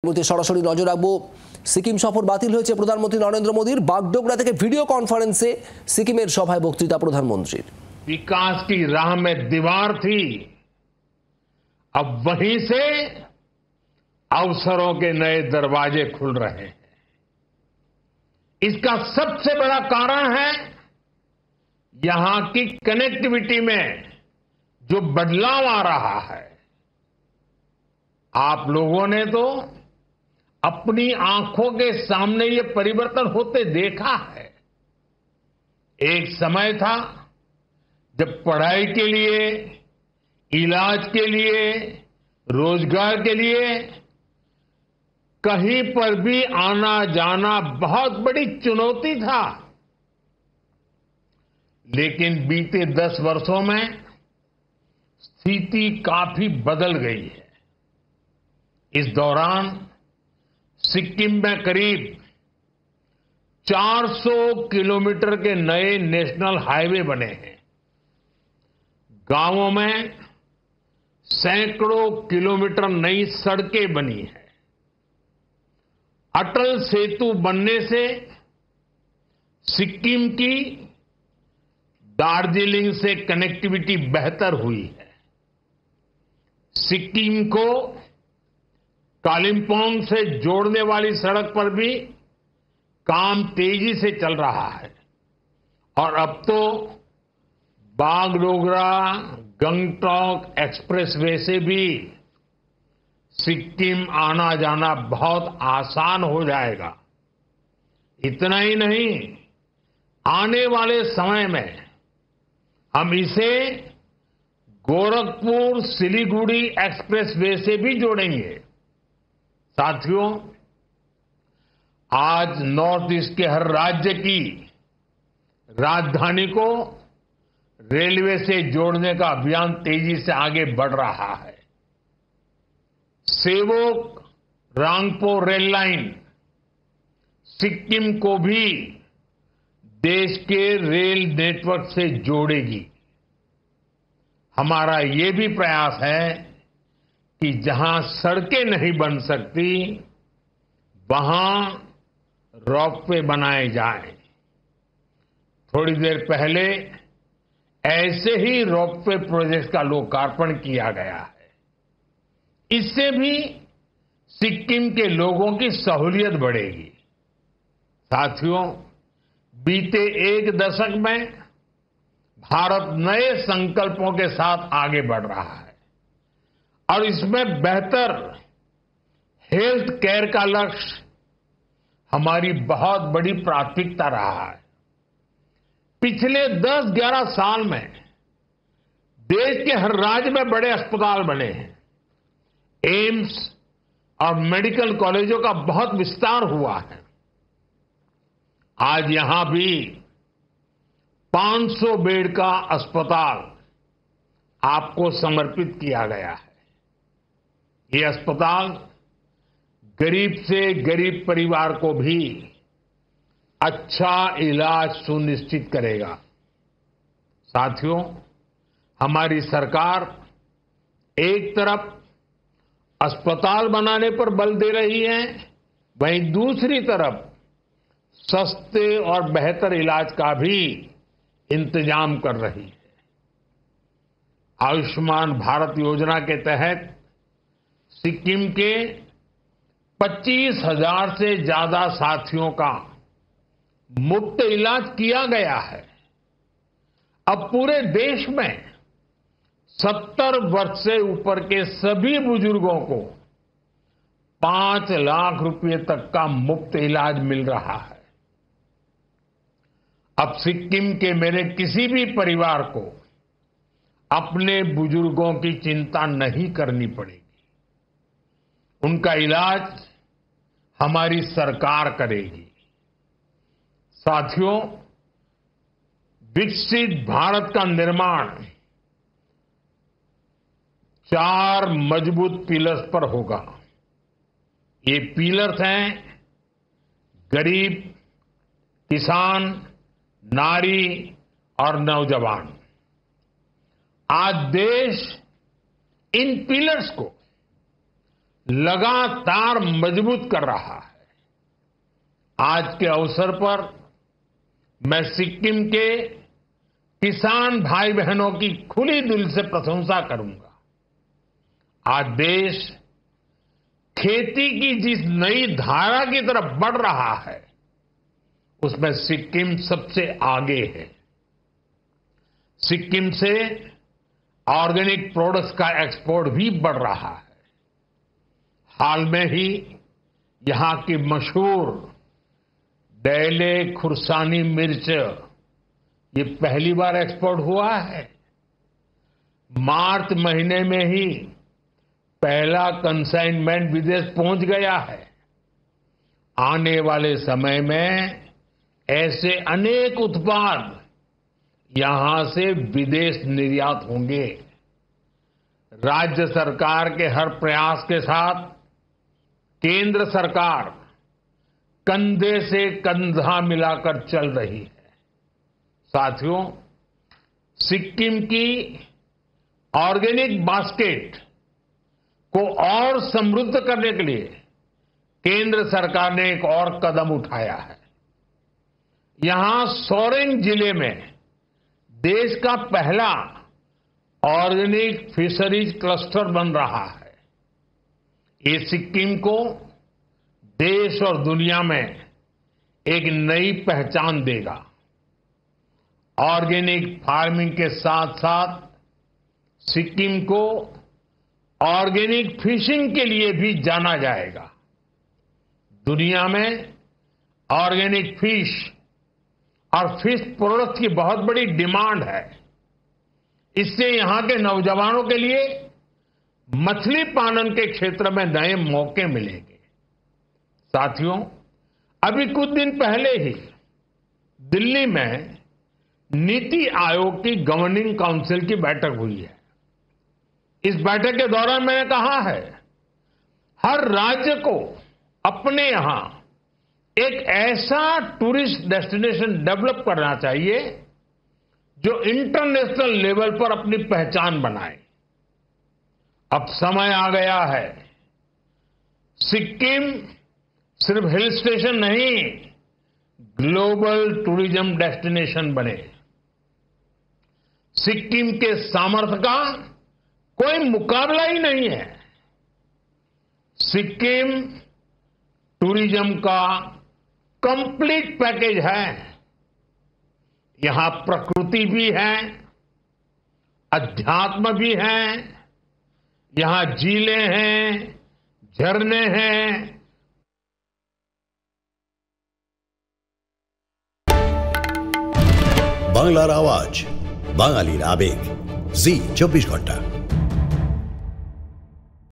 সরাসরি নজর রাখবো। সিকিম সফর বাতিল হয়েছে প্রধানমন্ত্রী নরেন্দ্র মোদীর। বাগডোগরা থেকে ভিডিও कॉन्फ्रेंसे सिक्किमेर सभाয় বক্তৃতা প্রধানমন্ত্রীর। विकास की राह में दीवार थी, अब वहीं से अवसरों के नए दरवाजे खुल रहे हैं। इसका सबसे बड़ा कारण है यहां की कनेक्टिविटी में जो बदलाव आ रहा है। आप लोगों ने तो अपनी आंखों के सामने ये परिवर्तन होते देखा है। एक समय था जब पढ़ाई के लिए, इलाज के लिए, रोजगार के लिए कहीं पर भी आना जाना बहुत बड़ी चुनौती था। लेकिन बीते 10 वर्षों में स्थिति काफी बदल गई है। इस दौरान सिक्किम में करीब 400 किलोमीटर के नए नेशनल हाईवे बने हैं। गांवों में सैकड़ों किलोमीटर नई सड़कें बनी हैं। अटल सेतु बनने से सिक्किम की दार्जिलिंग से कनेक्टिविटी बेहतर हुई है। सिक्किम को कालिम्पोंग से जोड़ने वाली सड़क पर भी काम तेजी से चल रहा है और अब तो बागडोगरा गंगटोक एक्सप्रेसवे से भी सिक्किम आना जाना बहुत आसान हो जाएगा। इतना ही नहीं, आने वाले समय में हम इसे गोरखपुर सिलीगुड़ी एक्सप्रेसवे से भी जोड़ेंगे। साथियों, आज नॉर्थ ईस्ट के हर राज्य की राजधानी को रेलवे से जोड़ने का अभियान तेजी से आगे बढ़ रहा है। सेवोक रांगपो रेल लाइन सिक्किम को भी देश के रेल नेटवर्क से जोड़ेगी। हमारा ये भी प्रयास है कि जहां सड़कें नहीं बन सकती वहां रोपवे बनाए जाएं। थोड़ी देर पहले ऐसे ही रोपवे प्रोजेक्ट का लोकार्पण किया गया है। इससे भी सिक्किम के लोगों की सहूलियत बढ़ेगी। साथियों, बीते एक दशक में भारत नए संकल्पों के साथ आगे बढ़ रहा है और इसमें बेहतर हेल्थ केयर का लक्ष्य हमारी बहुत बड़ी प्राथमिकता रहा है। पिछले 10-11 साल में देश के हर राज्य में बड़े अस्पताल बने हैं। एम्स और मेडिकल कॉलेजों का बहुत विस्तार हुआ है। आज यहां भी 500 बेड का अस्पताल आपको समर्पित किया गया है। ये अस्पताल गरीब से गरीब परिवार को भी अच्छा इलाज सुनिश्चित करेगा। साथियों, हमारी सरकार एक तरफ अस्पताल बनाने पर बल दे रही है, वहीं दूसरी तरफ सस्ते और बेहतर इलाज का भी इंतजाम कर रही है। आयुष्मान भारत योजना के तहत सिक्किम के 25,000 से ज्यादा साथियों का मुफ्त इलाज किया गया है। अब पूरे देश में 70 वर्ष से ऊपर के सभी बुजुर्गों को 5 लाख रुपए तक का मुफ्त इलाज मिल रहा है। अब सिक्किम के मेरे किसी भी परिवार को अपने बुजुर्गों की चिंता नहीं करनी पड़ेगी। उनका इलाज हमारी सरकार करेगी। साथियों, विकसित भारत का निर्माण 4 मजबूत पिलर्स पर होगा। ये पिलर्स हैं गरीब, किसान, नारी और नौजवान। आज देश इन पिलर्स को लगातार मजबूत कर रहा है। आज के अवसर पर मैं सिक्किम के किसान भाई बहनों की खुली दिल से प्रशंसा करूंगा। आज देश खेती की जिस नई धारा की तरफ बढ़ रहा है, उसमें सिक्किम सबसे आगे है। सिक्किम से ऑर्गेनिक प्रोडक्ट्स का एक्सपोर्ट भी बढ़ रहा है। हाल में ही यहां की मशहूर डैले खुर्सानी मिर्च ये पहली बार एक्सपोर्ट हुआ है। मार्च महीने में ही पहला कंसाइनमेंट विदेश पहुंच गया है। आने वाले समय में ऐसे अनेक उत्पाद यहां से विदेश निर्यात होंगे। राज्य सरकार के हर प्रयास के साथ केंद्र सरकार कंधे से कंधा मिलाकर चल रही है। साथियों, सिक्किम की ऑर्गेनिक बास्केट को और समृद्ध करने के लिए केंद्र सरकार ने एक और कदम उठाया है। यहां सोरेंग जिले में देश का पहला ऑर्गेनिक फिशरीज क्लस्टर बन रहा है। ये सिक्किम को देश और दुनिया में एक नई पहचान देगा। ऑर्गेनिक फार्मिंग के साथ साथ सिक्किम को ऑर्गेनिक फिशिंग के लिए भी जाना जाएगा। दुनिया में ऑर्गेनिक फिश और फिश प्रोडक्ट की बहुत बड़ी डिमांड है। इससे यहां के नौजवानों के लिए मछली पालन के क्षेत्र में नए मौके मिलेंगे। साथियों, अभी कुछ दिन पहले ही दिल्ली में नीति आयोग की गवर्निंग काउंसिल की बैठक हुई है। इस बैठक के दौरान मैंने कहा है, हर राज्य को अपने यहां एक ऐसा टूरिस्ट डेस्टिनेशन डेवलप करना चाहिए जो इंटरनेशनल लेवल पर अपनी पहचान बनाए। अब समय आ गया है, सिक्किम सिर्फ हिल स्टेशन नहीं, ग्लोबल टूरिज्म डेस्टिनेशन बने। सिक्किम के सामर्थ्य का कोई मुकाबला ही नहीं है। सिक्किम टूरिज्म का कंप्लीट पैकेज है। यहां प्रकृति भी है, अध्यात्म भी है, यहां झीलें हैं, झरने हैं। বাংলার আওয়াজ, বাঙালির আবেগ, জি 24 ঘন্টা।